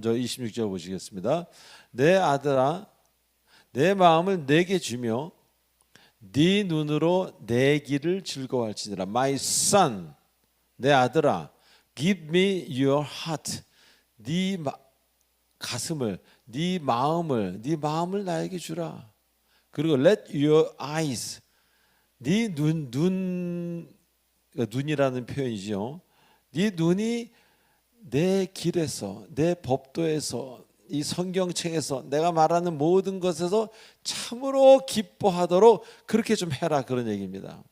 먼저 26절 보시겠습니다. 내 아들아 내 마음을 내게 주며 네 눈으로 내 길을 즐거워할지니라. My son, 내 아들아, give me your heart. 네 가슴을, 네 마음을 나에게 주라. 그리고 let your eyes, 네 눈이라는 표현이죠. 네 눈이 내 길에서, 내 법도에서, 이 성경책에서 내가 말하는 모든 것에서 참으로 기뻐하도록 그렇게 좀 해라, 그런 얘기입니다.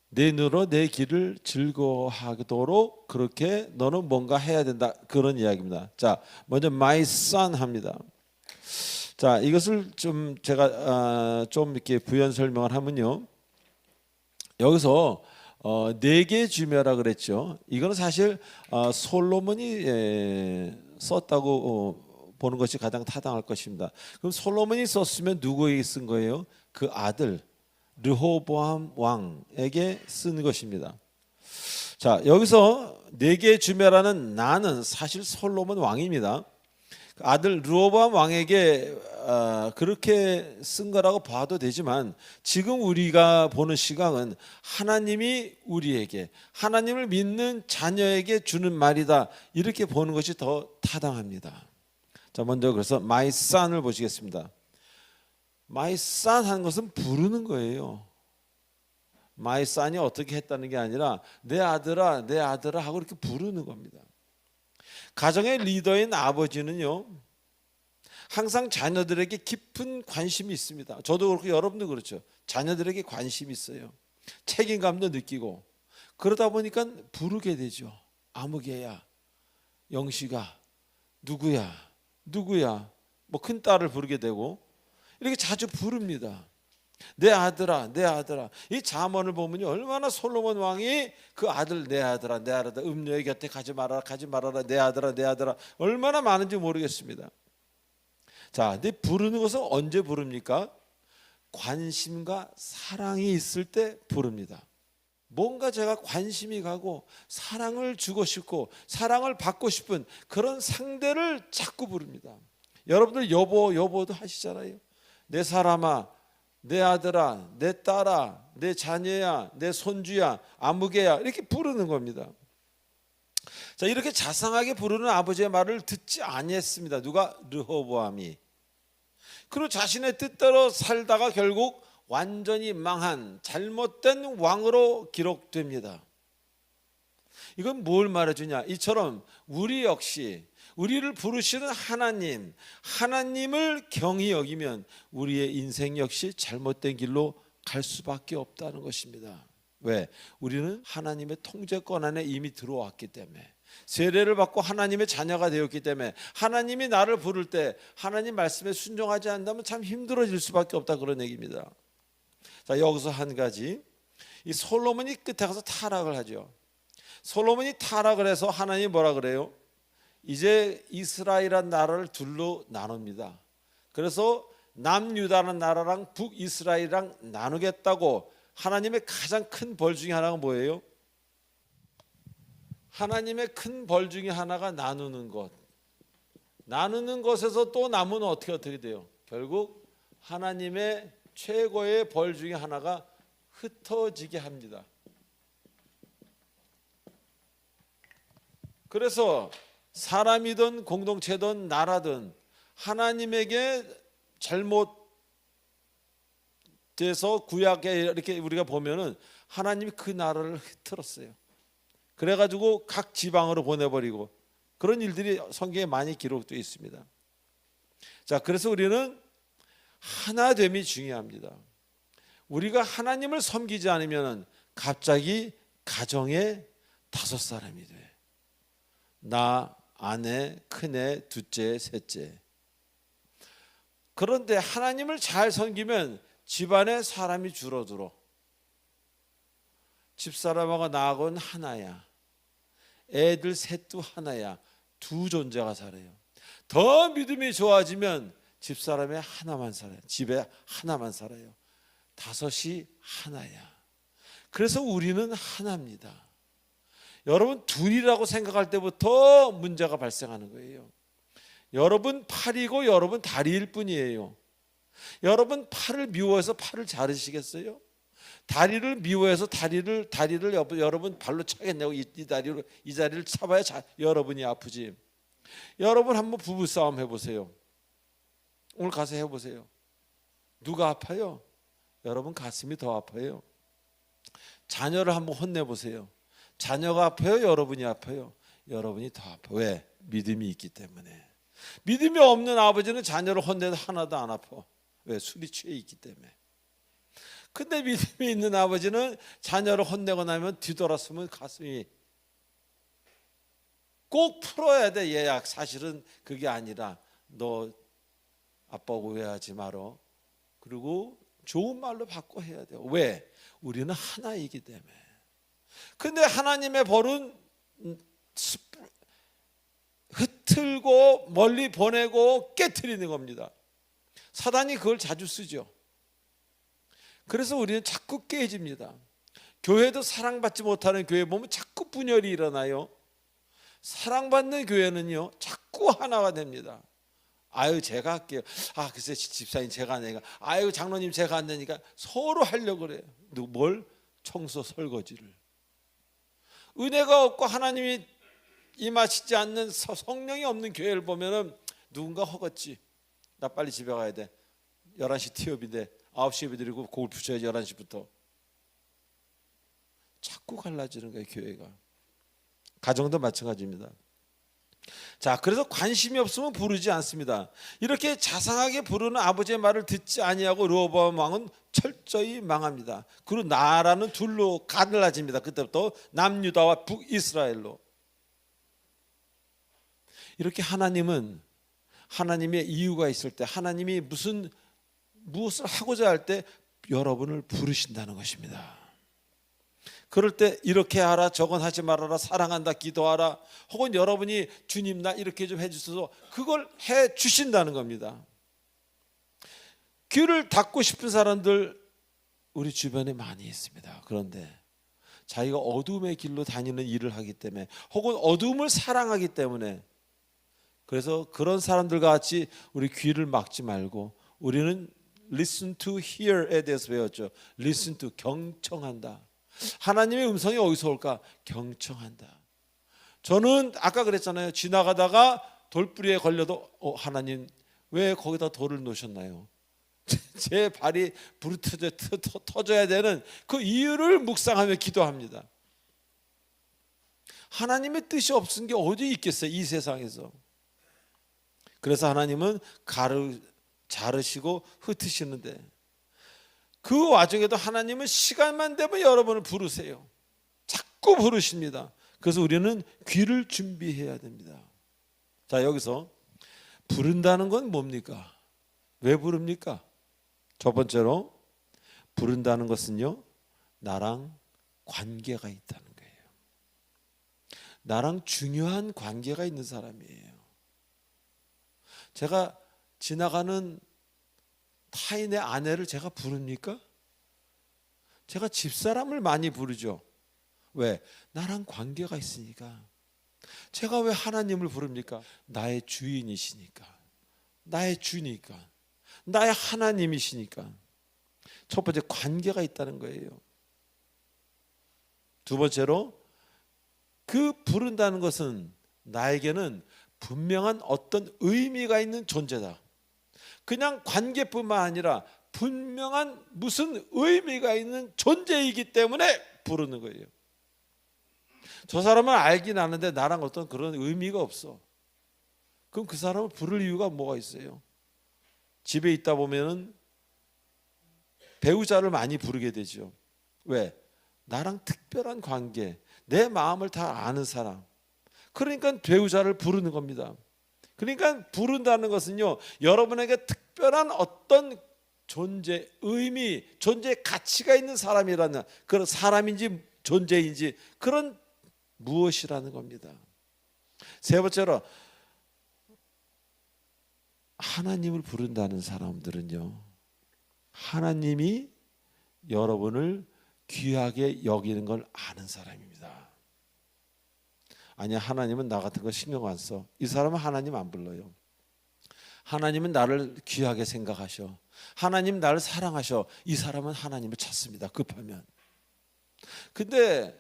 내 눈으로 내 길을 즐거워하도록 그렇게 너는 뭔가 해야 된다, 그런 이야기입니다. 자, 먼저 my son 합니다. 자, 이것을 좀 제가 좀 이렇게 부연 설명을 하면요, 여기서 내게 주며라 그랬죠. 이거는 사실 솔로몬이 썼다고 보는 것이 가장 타당할 것입니다. 그럼 솔로몬이 썼으면 누구에게 쓴 거예요? 그 아들 르호보암 왕에게 쓴 것입니다. 자, 여기서 내게 주며라는 나는 사실 솔로몬 왕입니다. 아들 르호보암 왕에게 그렇게 쓴 거라고 봐도 되지만, 지금 우리가 보는 시각은 하나님이 우리에게, 하나님을 믿는 자녀에게 주는 말이다, 이렇게 보는 것이 더 타당합니다. 자, 먼저 그래서 my son을 보시겠습니다. my son 하는 것은 부르는 거예요. my son이 어떻게 했다는 게 아니라 내 아들아 내 아들아 하고 이렇게 부르는 겁니다. 가정의 리더인 아버지는요, 항상 자녀들에게 깊은 관심이 있습니다. 저도 그렇고 여러분도 그렇죠. 자녀들에게 관심이 있어요. 책임감도 느끼고, 그러다 보니까 부르게 되죠. 아무개야, 영식아, 누구야 뭐 큰 딸을 부르게 되고 이렇게 자주 부릅니다. 내 아들아 내 아들아. 이 잠언을 보면요, 얼마나 솔로몬 왕이 그 아들 내 아들아 내 아들아, 음녀의 곁에 가지 말아라 내 아들아 내 아들아, 얼마나 많은지 모르겠습니다. 자, 근데 부르는 것은 언제 부릅니까? 관심과 사랑이 있을 때 부릅니다. 뭔가 제가 관심이 가고 사랑을 주고 싶고 사랑을 받고 싶은 그런 상대를 자꾸 부릅니다. 여러분들 여보도 하시잖아요. 내 사람아, 내 아들아, 내 딸아, 내 자녀야, 내 손주야, 아무개야, 이렇게 부르는 겁니다. 자, 이렇게 자상하게 부르는 아버지의 말을 듣지 아니했습니다. 누가? 르호보암이. 그리고 자신의 뜻대로 살다가 결국 완전히 망한 잘못된 왕으로 기록됩니다. 이건 뭘 말해주냐? 이처럼 우리 역시 우리를 부르시는 하나님을 경히 여기면 우리의 인생 역시 잘못된 길로 갈 수밖에 없다는 것입니다. 왜? 우리는 하나님의 통제권 안에 이미 들어왔기 때문에, 세례를 받고 하나님의 자녀가 되었기 때문에, 하나님이 나를 부를 때 하나님 말씀에 순종하지 않는다면 참 힘들어질 수밖에 없다, 그런 얘기입니다. 자, 여기서 한 가지, 이 솔로몬이 끝에 가서 타락을 하죠. 솔로몬이 타락을 해서 하나님이 뭐라 그래요? 이제 이스라엘이라는 나라를 둘로 나눕니다. 그래서 남유다라는 나라랑 북이스라엘이랑 나누겠다고, 하나님의 가장 큰 벌 중에 하나가 뭐예요? 하나님의 큰 벌 중에 하나가 나누는 것. 나누는 것에서 또 남은 어떻게 돼요? 결국 하나님의 최고의 벌 중에 하나가 흩어지게 합니다. 그래서 사람이든 공동체든 나라든 하나님에게 잘못돼서 구약에 이렇게 우리가 보면은 하나님이 그 나라를 흐트렀어요. 그래가지고 각 지방으로 보내버리고, 그런 일들이 성경에 많이 기록되어 있습니다. 자, 그래서 우리는 하나됨이 중요합니다. 우리가 하나님을 섬기지 않으면 갑자기 가정에 5사람이 돼. 나, 아내, 큰애, 둘째, 셋째. 그런데 하나님을 잘 섬기면 집안에 사람이 줄어들어. 집사람하고 나하고는 하나야. 애들 셋도 하나야. 2 존재가 살아요. 더 믿음이 좋아지면 집사람에 하나만 살아요. 집에 하나만 살아요. 5이 하나야. 그래서 우리는 하나입니다. 여러분 둘이라고 생각할 때부터 문제가 발생하는 거예요. 여러분 팔이고 여러분 다리일 뿐이에요. 여러분 팔을 미워해서 팔을 자르시겠어요? 다리를 미워해서 다리를 여러분 발로 차겠냐고. 이 다리를 잡아야 여러분이 아프지. 여러분 한번 부부싸움 해보세요. 오늘 가서 해보세요. 누가 아파요? 여러분 가슴이 더 아파요. 자녀를 한번 혼내보세요. 자녀가 아파요? 여러분이 아파요? 여러분이 더 아파요. 왜? 믿음이 있기 때문에. 믿음이 없는 아버지는 자녀를 혼내도 하나도 안 아파. 왜? 술이 취해 있기 때문에. 근데 믿음이 있는 아버지는 자녀를 혼내고 나면 뒤돌아서면 가슴이 꼭 풀어야 돼. 얘야, 사실은 그게 아니라 너 아빠 오해하지 말어. 그리고 좋은 말로 바꿔 해야 돼요. 왜? 우리는 하나이기 때문에. 근데 하나님의 벌은 흩틀고 멀리 보내고 깨트리는 겁니다. 사단이 그걸 자주 쓰죠. 그래서 우리는 자꾸 깨집니다. 교회도 사랑받지 못하는 교회 보면 자꾸 분열이 일어나요. 사랑받는 교회는요 자꾸 하나가 됩니다. 아유 제가 할게요. 아 글쎄 집사님 제가 안 되니까. 아유 장로님 제가 안 되니까. 서로 하려고 그래요. 뭘? 청소 설거지를. 은혜가 없고 하나님이 임하시지 않는 성령이 없는 교회를 보면은 누군가 허겄지. 나 빨리 집에 가야 돼. 11시 티업인데 9시 예배 드리고 곡을 붙여야지. 11시부터. 자꾸 갈라지는 거예요 교회가. 가정도 마찬가지입니다. 자, 그래서 관심이 없으면 부르지 않습니다. 이렇게 자상하게 부르는 아버지의 말을 듣지 아니하고 르호보암 왕은 철저히 망합니다. 그리고 나라는 둘로 갈라집니다. 그때부터 남유다와 북이스라엘로. 이렇게 하나님은 하나님의 이유가 있을 때, 하나님이 무엇을 하고자 할 때 여러분을 부르신다는 것입니다. 그럴 때 이렇게 하라, 저건 하지 말아라, 사랑한다, 기도하라, 혹은 여러분이 주님 나 이렇게 좀 해주셔서 그걸 해 주신다는 겁니다. 귀를 닫고 싶은 사람들 우리 주변에 많이 있습니다. 그런데 자기가 어둠의 길로 다니는 일을 하기 때문에, 혹은 어둠을 사랑하기 때문에, 그래서 그런 사람들과 같이 우리 귀를 막지 말고 우리는 listen to hear에 대해서 배웠죠. listen to, 경청한다. 하나님의 음성이 어디서 올까? 경청한다. 저는 아까 그랬잖아요. 지나가다가 돌뿌리에 걸려도 하나님 왜 거기다 돌을 놓으셨나요? 제 발이 불이 터져야 되는 그 이유를 묵상하며 기도합니다. 하나님의 뜻이 없은 게 어디 있겠어요 이 세상에서. 그래서 하나님은 자르시고 흩으시는데, 그 와중에도 하나님은 시간만 되면 여러분을 부르세요. 자꾸 부르십니다. 그래서 우리는 귀를 준비해야 됩니다. 자, 여기서 부른다는 건 뭡니까? 왜 부릅니까? 첫 번째로 부른다는 것은요, 나랑 관계가 있다는 거예요. 나랑 중요한 관계가 있는 사람이에요. 제가 지나가는 타인의 아내를 제가 부릅니까? 제가 집사람을 많이 부르죠. 왜? 나랑 관계가 있으니까. 제가 왜 하나님을 부릅니까? 나의 주인이시니까, 나의 주니까, 나의 하나님이시니까. 첫 번째, 관계가 있다는 거예요. 두 번째로, 그 부른다는 것은 나에게는 분명한 어떤 의미가 있는 존재다. 그냥 관계뿐만 아니라 분명한 무슨 의미가 있는 존재이기 때문에 부르는 거예요. 저 사람은 알긴 아는데 나랑 어떤 그런 의미가 없어. 그럼 그 사람을 부를 이유가 뭐가 있어요? 집에 있다 보면은 배우자를 많이 부르게 되죠. 왜? 나랑 특별한 관계, 내 마음을 다 아는 사람. 그러니까 배우자를 부르는 겁니다. 그러니까 부른다는 것은요, 여러분에게 특별한 어떤 존재, 의미, 존재의 가치가 있는 사람이라는, 그런 사람인지 존재인지 그런 무엇이라는 겁니다. 세 번째로, 하나님을 부른다는 사람들은요, 하나님이 여러분을 귀하게 여기는 걸 아는 사람입니다. 아니야, 하나님은 나 같은 거 신경 안 써. 이 사람은 하나님 안 불러요. 하나님은 나를 귀하게 생각하셔. 하나님 나를 사랑하셔. 이 사람은 하나님을 찾습니다, 급하면. 근데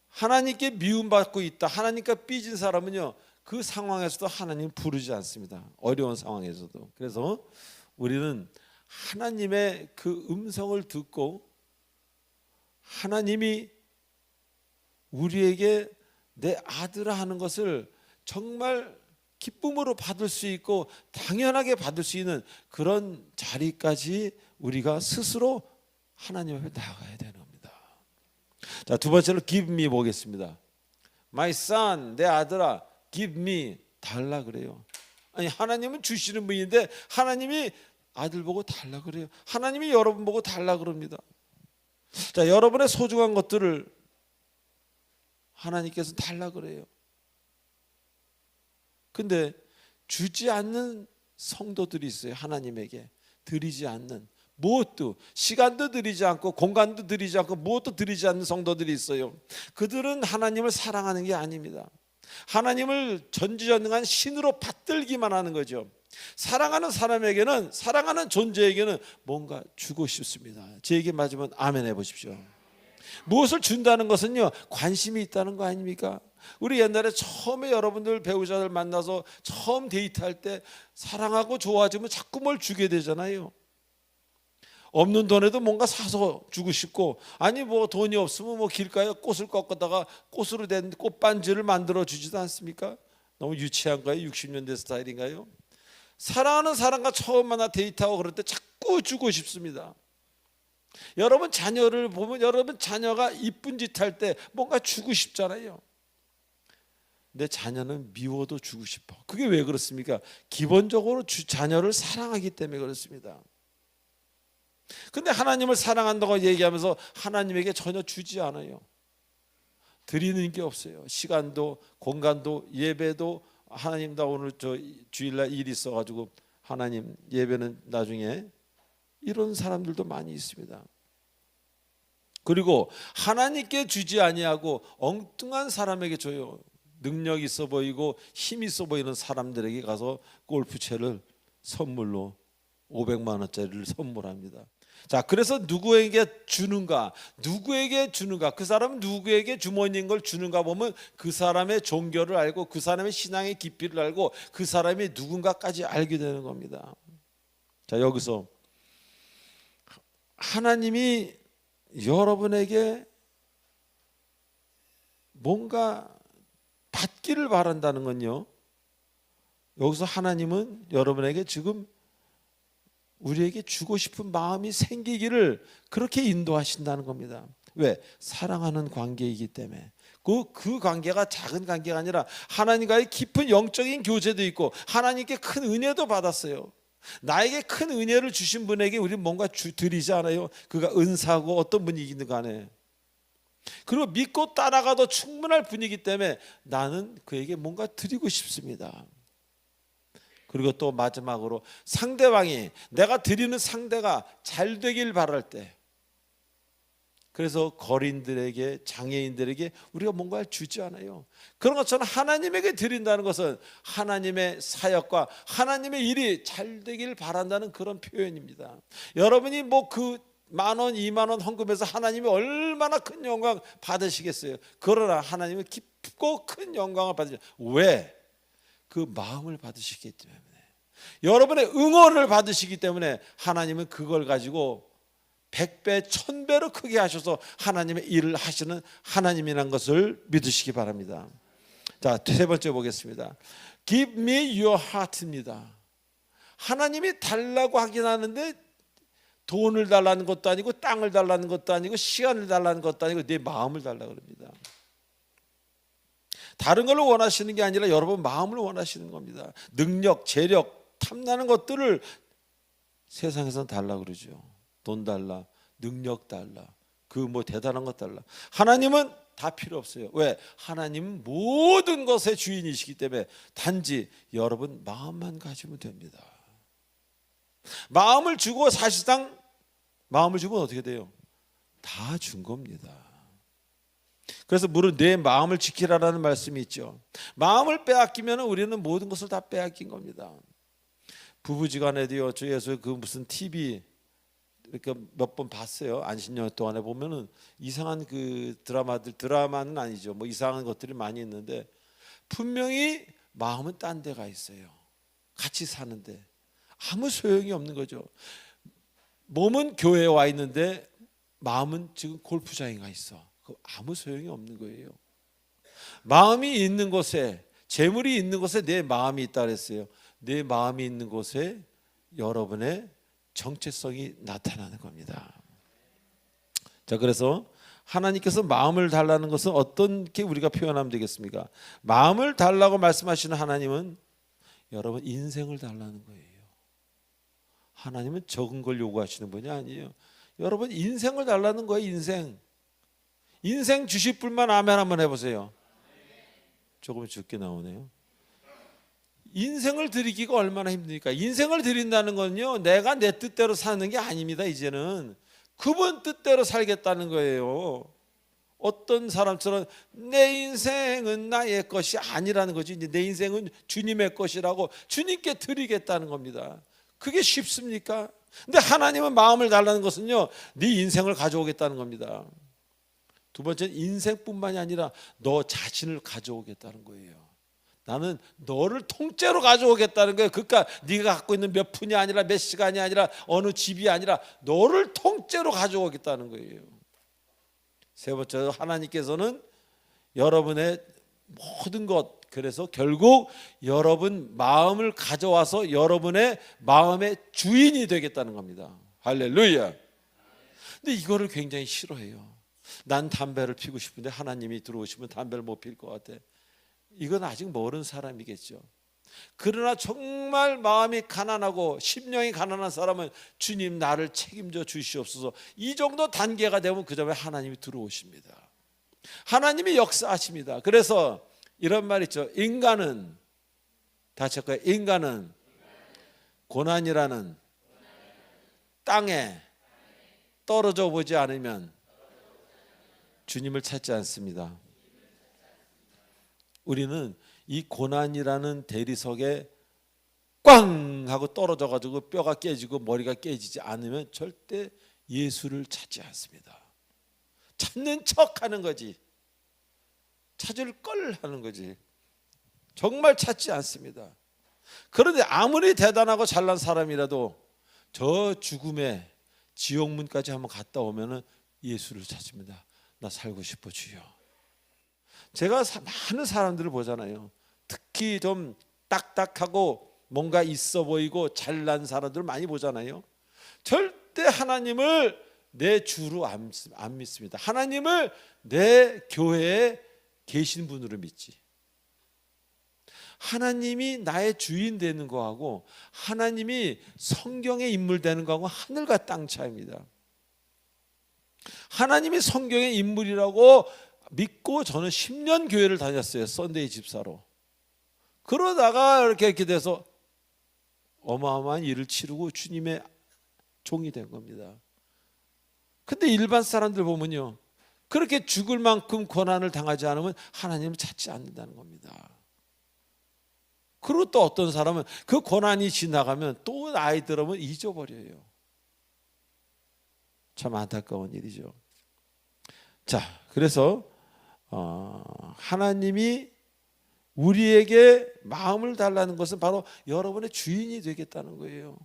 하나님께 미움받고 있다, 하나님께 삐진 사람은요, 그 상황에서도 하나님 부르지 않습니다. 어려운 상황에서도. 그래서 우리는 하나님의 그 음성을 듣고 하나님이 우리에게 내 아들아 하는 것을 정말 기쁨으로 받을 수 있고 당연하게 받을 수 있는 그런 자리까지 우리가 스스로 하나님 앞에 나가야 되는 겁니다. 자, 두 번째로 give me 보겠습니다. My son, 내 아들아, give me, 달라 그래요. 아니, 하나님은 주시는 분인데 하나님이 아들 보고 달라 그래요. 하나님이 여러분 보고 달라 그럽니다. 자, 여러분의 소중한 것들을 하나님께서 달라 그래요. 근데 주지 않는 성도들이 있어요. 하나님에게 드리지 않는, 무엇도, 시간도 드리지 않고 공간도 드리지 않고 무엇도 드리지 않는 성도들이 있어요. 그들은 하나님을 사랑하는 게 아닙니다. 하나님을 전지전능한 신으로 받들기만 하는 거죠. 사랑하는 사람에게는, 사랑하는 존재에게는 뭔가 주고 싶습니다. 제 얘기 맞으면 아멘 해보십시오. 무엇을 준다는 것은요, 관심이 있다는 거 아닙니까? 우리 옛날에 처음에 여러분들 배우자들 만나서 처음 데이트할 때 사랑하고 좋아지면 자꾸 뭘 주게 되잖아요. 없는 돈에도 뭔가 사서 주고 싶고, 아니 뭐 돈이 없으면 뭐 길가에 꽃을 꺾다가 꽃으로 된 꽃반지를 만들어 주지도 않습니까? 너무 유치한가요? 60년대 스타일인가요? 사랑하는 사람과 처음 만나 데이트하고 그럴 때 자꾸 주고 싶습니다. 여러분 자녀를 보면 여러분 자녀가 이쁜 짓 할 때 뭔가 주고 싶잖아요. 내 자녀는 미워도 주고 싶어. 그게 왜 그렇습니까? 기본적으로 자녀를 사랑하기 때문에 그렇습니다. 근데 하나님을 사랑한다고 얘기하면서 하나님에게 전혀 주지 않아요. 드리는 게 없어요. 시간도 공간도 예배도, 하나님 나 오늘 저 주일날 일 있어가지고 하나님 예배는 나중에, 이런 사람들도 많이 있습니다. 그리고 하나님께 주지 아니하고 엉뚱한 사람에게 줘요. 능력 있어 보이고 힘 있어 보이는 사람들에게 가서 골프채를 선물로 500만 원짜리를 선물합니다. 자, 그래서 누구에게 주는가? 누구에게 주는가? 그 사람은 누구에게 주머니인 걸 주는가 보면 그 사람의 종교를 알고 그 사람의 신앙의 깊이를 알고 그 사람이 누군가까지 알게 되는 겁니다. 자, 여기서 하나님이 여러분에게 뭔가 받기를 바란다는 건요, 여기서 하나님은 여러분에게 지금 우리에게 주고 싶은 마음이 생기기를 그렇게 인도하신다는 겁니다. 왜? 사랑하는 관계이기 때문에. 그 관계가 작은 관계가 아니라 하나님과의 깊은 영적인 교제도 있고 하나님께 큰 은혜도 받았어요. 나에게 큰 은혜를 주신 분에게 우리는 뭔가 드리지 않아요? 그가 은사고 어떤 분이든 간에. 그리고 믿고 따라가도 충분할 분이기 때문에 나는 그에게 뭔가 드리고 싶습니다. 그리고 또 마지막으로 상대방이, 내가 드리는 상대가 잘 되길 바랄 때, 그래서 거린들에게, 장애인들에게 우리가 뭔가를 주지 않아요. 그런 것처럼 하나님에게 드린다는 것은 하나님의 사역과 하나님의 일이 잘 되길 바란다는 그런 표현입니다. 여러분이 뭐 그 10,000원, 20,000원 헌금해서 하나님이 얼마나 큰 영광 받으시겠어요? 그러나 하나님은 깊고 큰 영광을 받으시죠. 왜? 그 마음을 받으시기 때문에, 여러분의 응원을 받으시기 때문에 하나님은 그걸 가지고 100배, 1000배로 크게 하셔서 하나님의 일을 하시는 하나님이라는 것을 믿으시기 바랍니다. 자, 세 번째 보겠습니다. Give me your heart입니다. 하나님이 달라고 하긴 하는데 돈을 달라는 것도 아니고 땅을 달라는 것도 아니고 시간을 달라는 것도 아니고 내 마음을 달라고 합니다. 다른 걸 원하시는 게 아니라 여러분 마음을 원하시는 겁니다. 능력, 재력, 탐나는 것들을 세상에서는 달라고 그러죠. 돈 달라, 능력 달라, 그 뭐 대단한 것 달라. 하나님은 다 필요 없어요. 왜? 하나님은 모든 것의 주인이시기 때문에 단지 여러분 마음만 가지면 됩니다. 마음을 주고, 사실상 마음을 주면 어떻게 돼요? 다 준 겁니다. 그래서 물은 내 마음을 지키라라는 말씀이 있죠. 마음을 빼앗기면 우리는 모든 것을 다 빼앗긴 겁니다. 부부지간에도요. 저에서 그 무슨 TV 이렇게 몇 번 봤어요. 안식년 동안에 보면은 이상한 그 드라마는 아니죠. 뭐 이상한 것들이 많이 있는데 분명히 마음은 딴 데가 있어요. 같이 사는데 아무 소용이 없는 거죠. 몸은 교회에 와 있는데 마음은 지금 골프장에 가 있어. 아무 소용이 없는 거예요. 마음이 있는 곳에, 재물이 있는 곳에 내 마음이 있다 그랬어요. 내 마음이 있는 곳에 여러분의 정체성이 나타나는 겁니다. 자, 그래서 하나님께서 마음을 달라는 것은 어떻게 우리가 표현하면 되겠습니까? 마음을 달라고 말씀하시는 하나님은 여러분 인생을 달라는 거예요. 하나님은 적은 걸 요구하시는 분이 아니에요. 여러분 인생을 달라는 거예요. 인생 주실 분만 아멘 한번 해보세요. 조금 적게 나오네요. 인생을 드리기가 얼마나 힘드니까. 인생을 드린다는 건요, 내가 내 뜻대로 사는 게 아닙니다. 이제는 그분 뜻대로 살겠다는 거예요. 어떤 사람처럼 내 인생은 나의 것이 아니라는 거지. 이제 내 인생은 주님의 것이라고 주님께 드리겠다는 겁니다. 그게 쉽습니까? 근데 하나님은 마음을 달라는 것은요, 네 인생을 가져오겠다는 겁니다. 두 번째는 인생뿐만이 아니라 너 자신을 가져오겠다는 거예요. 나는 너를 통째로 가져오겠다는 거예요. 그러니까 네가 갖고 있는 몇 푼이 아니라 몇 시간이 아니라 어느 집이 아니라 너를 통째로 가져오겠다는 거예요. 세 번째로 하나님께서는 여러분의 모든 것, 그래서 결국 여러분 마음을 가져와서 여러분의 마음의 주인이 되겠다는 겁니다. 할렐루야. 근데 이거를 굉장히 싫어해요. 난 담배를 피우고 싶은데 하나님이 들어오시면 담배를 못 필 것 같아. 이건 아직 모르는 사람이겠죠. 그러나 정말 마음이 가난하고 심령이 가난한 사람은 주님 나를 책임져 주시옵소서. 이 정도 단계가 되면 그 다음에 하나님이 들어오십니다. 하나님이 역사하십니다. 그래서 이런 말 있죠. 인간은, 다시 할까요? 인간은 고난이라는 땅에 떨어져 보지 않으면 주님을 찾지 않습니다. 우리는 이 고난이라는 대리석에 꽝 하고 떨어져 가지고 뼈가 깨지고 머리가 깨지지 않으면 절대 예수를 찾지 않습니다. 찾는 척 하는 거지. 찾을 걸 하는 거지. 정말 찾지 않습니다. 그런데 아무리 대단하고 잘난 사람이라도 저 죽음의 지옥문까지 한번 갔다 오면은 예수를 찾습니다. 나 살고 싶어 주여. 제가 많은 사람들을 보잖아요. 특히 좀 딱딱하고 뭔가 있어 보이고 잘난 사람들을 많이 보잖아요. 절대 하나님을 내 주로 안 믿습니다. 하나님을 내 교회에 계신 분으로 믿지. 하나님이 나의 주인 되는 거하고 하나님이 성경의 인물 되는 거하고 하늘과 땅 차이입니다. 하나님이 성경의 인물이라고 믿고 저는 10년 교회를 다녔어요. 썬데이 집사로. 그러다가 이렇게 돼서 어마어마한 일을 치르고 주님의 종이 된 겁니다. 근데 일반 사람들 보면요, 그렇게 죽을 만큼 고난을 당하지 않으면 하나님을 찾지 않는다는 겁니다. 그리고 또 어떤 사람은 그 고난이 지나가면 또 나이 들으면 잊어버려요. 참 안타까운 일이죠. 자, 그래서 하나님이 우리에게 마음을 달라는 것은 바로 여러분의 주인이 되겠다는 거예요.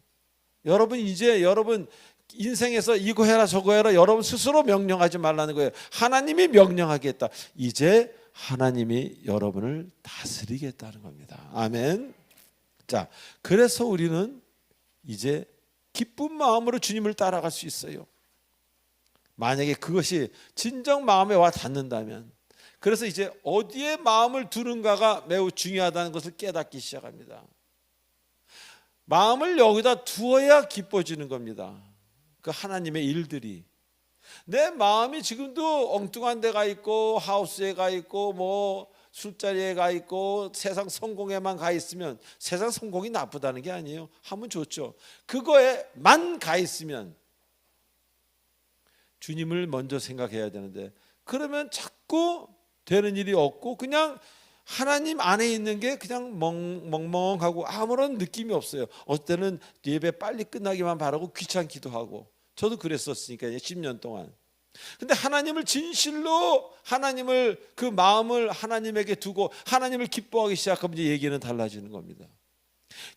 여러분 이제 여러분 인생에서 이거 해라 저거 해라 여러분 스스로 명령하지 말라는 거예요. 하나님이 명령하겠다. 이제 하나님이 여러분을 다스리겠다는 겁니다. 아멘. 자, 그래서 우리는 이제 기쁜 마음으로 주님을 따라갈 수 있어요. 만약에 그것이 진정 마음에 와 닿는다면, 그래서 이제 어디에 마음을 두는가가 매우 중요하다는 것을 깨닫기 시작합니다. 마음을 여기다 두어야 기뻐지는 겁니다. 그 하나님의 일들이. 내 마음이 지금도 엉뚱한 데 가 있고 하우스에 가 있고 뭐 술자리에 가 있고 세상 성공에만 가 있으면, 세상 성공이 나쁘다는 게 아니에요. 하면 좋죠. 그거에만 가 있으면 주님을 먼저 생각해야 되는데, 그러면 자꾸 되는 일이 없고 그냥 하나님 안에 있는 게 그냥 멍멍하고 아무런 느낌이 없어요. 어떨 때는 예배 빨리 끝나기만 바라고 귀찮기도 하고, 저도 그랬었으니까요, 10년 동안. 근데 하나님을 진실로, 하나님을, 그 마음을 하나님에게 두고 하나님을 기뻐하기 시작하면 이제 얘기는 달라지는 겁니다.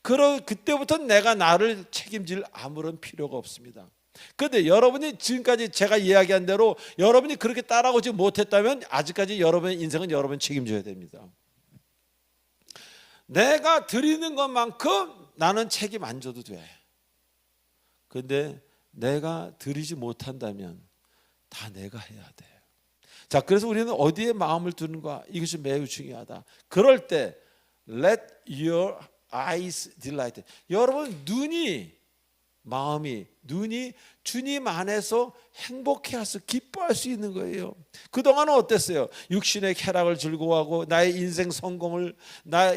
그때부터 내가 나를 책임질 아무런 필요가 없습니다. 그런데 여러분이 지금까지 제가 이야기한 대로 여러분이 그렇게 따라오지 못했다면 아직까지 여러분의 인생은 여러분이 책임져야 됩니다. 내가 드리는 것만큼 나는 책임 안 져도 돼. 그런데 내가 드리지 못한다면 다 내가 해야 돼. 자, 그래서 우리는 어디에 마음을 두는가, 이것이 매우 중요하다. 그럴 때 let your eyes delight. 여러분 마음이 주님 안에서 행복해서 기뻐할 수 있는 거예요. 그동안은 어땠어요? 육신의 쾌락을 즐거워하고 나의 인생 성공을,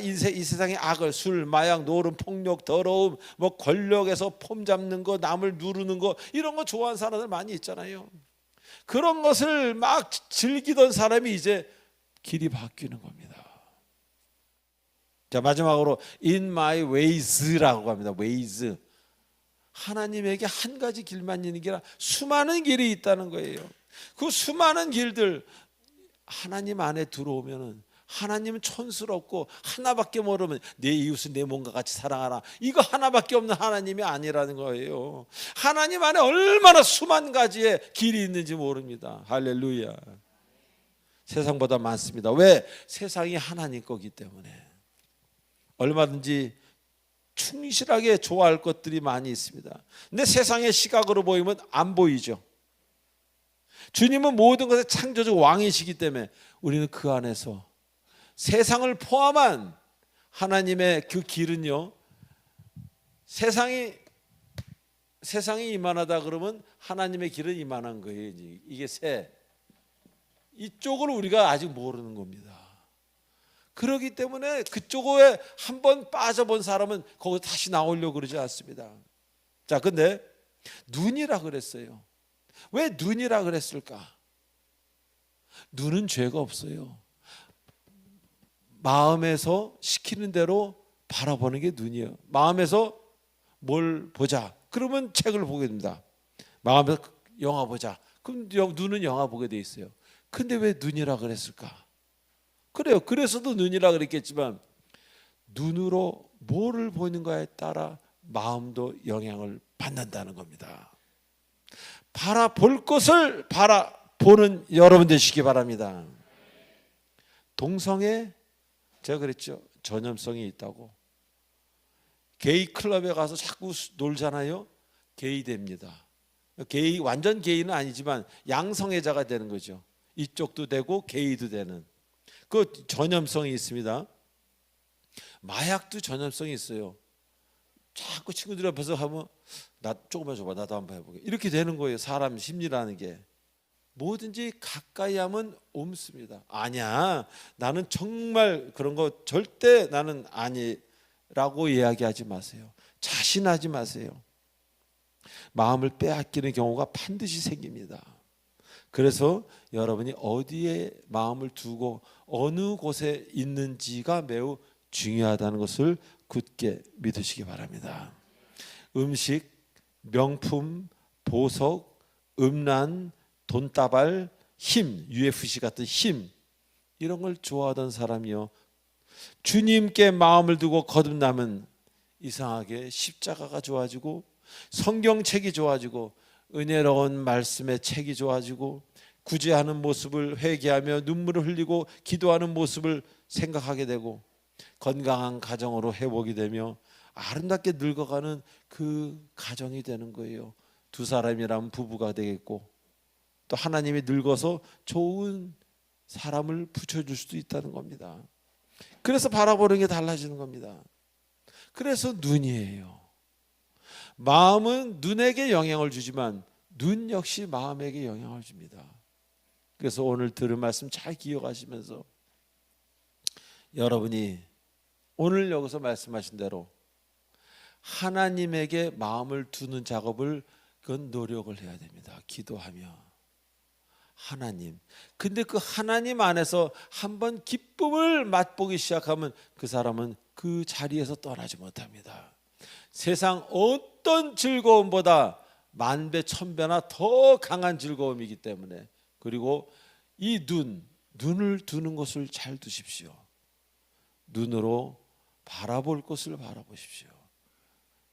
이 세상의 악을, 술, 마약, 노름, 폭력, 더러움, 뭐 권력에서 폼 잡는 거, 남을 누르는 거, 이런 거 좋아하는 사람들 많이 있잖아요. 그런 것을 막 즐기던 사람이 이제 길이 바뀌는 겁니다. 자, 마지막으로 in my ways라고 합니다. ways. 하나님에게 한 가지 길만 있는 게 아니라 수많은 길이 있다는 거예요. 그 수많은 길들, 하나님 안에 들어오면은 하나님은 촌스럽고 하나밖에 모르면 내 이웃은 내 몸과 같이 사랑하라, 이거 하나밖에 없는 하나님이 아니라는 거예요. 하나님 안에 얼마나 수만 가지의 길이 있는지 모릅니다. 할렐루야. 세상보다 많습니다. 왜? 세상이 하나님 거기 때문에. 얼마든지 충실하게 좋아할 것들이 많이 있습니다. 근데 세상의 시각으로 보이면 안 보이죠. 주님은 모든 것의 창조주 왕이시기 때문에 우리는 그 안에서 세상을 포함한 하나님의 그 길은요, 세상이 이만하다 그러면 하나님의 길은 이만한 거예요. 이게 이쪽을 우리가 아직 모르는 겁니다. 그렇기 때문에 그쪽에 한번 빠져본 사람은 거기 다시 나오려고 그러지 않습니다. 자, 근데 눈이라 그랬어요. 왜 눈이라 그랬을까? 눈은 죄가 없어요. 마음에서 시키는 대로 바라보는 게 눈이에요. 마음에서 뭘 보자, 그러면 책을 보게 됩니다. 마음에서 영화 보자, 그럼 눈은 영화 보게 돼 있어요. 근데 왜 눈이라 그랬을까? 그래요. 그래서도 눈이라 그랬겠지만 눈으로 뭐를 보는가에 따라 마음도 영향을 받는다는 겁니다. 볼 것을 보는 여러분 되시기 바랍니다. 동성애, 제가 그랬죠, 전염성이 있다고. 게이 클럽에 가서 자꾸 놀잖아요. 게이 됩니다. 완전 게이는 아니지만 양성애자가 되는 거죠. 이쪽도 되고 게이도 되는 그 전염성이 있습니다. 마약도 전염성이 있어요. 자꾸 친구들 앞에서 하면 나 조금만 줘봐, 나도 한번 해보게, 이렇게 되는 거예요. 사람 심리라는 게. 뭐든지 가까이 하면 옮습니다. 아니야, 나는 정말 그런 거 절대 나는 아니라고 이야기하지 마세요. 자신하지 마세요. 마음을 빼앗기는 경우가 반드시 생깁니다. 그래서 여러분이 어디에 마음을 두고 어느 곳에 있는지가 매우 중요하다는 것을 굳게 믿으시기 바랍니다. 음식, 명품, 보석, 음란, 돈다발, 힘, UFC 같은 힘, 이런 걸 좋아하던 사람이요, 주님께 마음을 두고 거듭나면 이상하게 십자가가 좋아지고 성경책이 좋아지고 은혜로운 말씀의 책이 좋아지고 구제하는 모습을 회개하며 눈물을 흘리고 기도하는 모습을 생각하게 되고 건강한 가정으로 회복이 되며 아름답게 늙어가는 그 가정이 되는 거예요. 두 사람이라면 부부가 되겠고 또 하나님이 늙어서 좋은 사람을 붙여줄 수도 있다는 겁니다. 그래서 바라보는 게 달라지는 겁니다. 그래서 눈이에요. 마음은 눈에게 영향을 주지만 눈 역시 마음에게 영향을 줍니다. 그래서 오늘 들은 말씀 잘 기억하시면서 여러분이 오늘 여기서 말씀하신 대로 하나님에게 마음을 두는 작업을, 그건 노력을 해야 됩니다. 기도하며 하나님. 근데 그 하나님 안에서 한번 기쁨을 맛보기 시작하면 그 사람은 그 자리에서 떠나지 못합니다. 세상 어떤 즐거움보다 만배 천배나 더 강한 즐거움이기 때문에. 그리고 이 눈을 두는 것을 잘 두십시오. 눈으로 바라볼 것을 바라보십시오.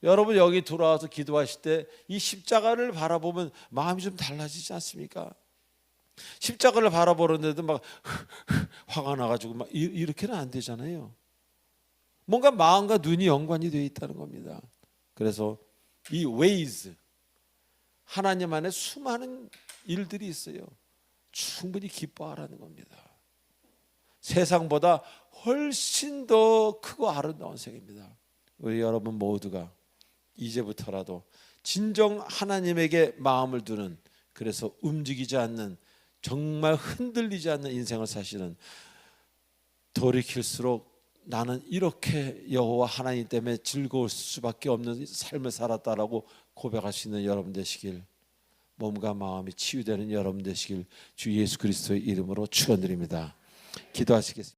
여러분 여기 돌아와서 기도하실 때 이 십자가를 바라보면 마음이 좀 달라지지 않습니까? 십자가를 바라보는데도 막 화가 나가지고 막 이렇게는 안 되잖아요. 뭔가 마음과 눈이 연관이 되어 있다는 겁니다. 그래서 이 ways, 하나님 안에 수많은 일들이 있어요. 충분히 기뻐하라는 겁니다. 세상보다 훨씬 더 크고 아름다운 세계입니다. 우리 여러분 모두가 이제부터라도 진정 하나님에게 마음을 두는, 그래서 움직이지 않는, 정말 흔들리지 않는 인생을 사시는, 돌이킬수록 나는 이렇게 여호와 하나님 때문에 즐거울 수밖에 없는 삶을 살았다라고 고백할 수 있는 여러분 되시길, 몸과 마음이 치유되는 여러분 되시길 주 예수 그리스도의 이름으로 축원드립니다. 기도하시겠습니다.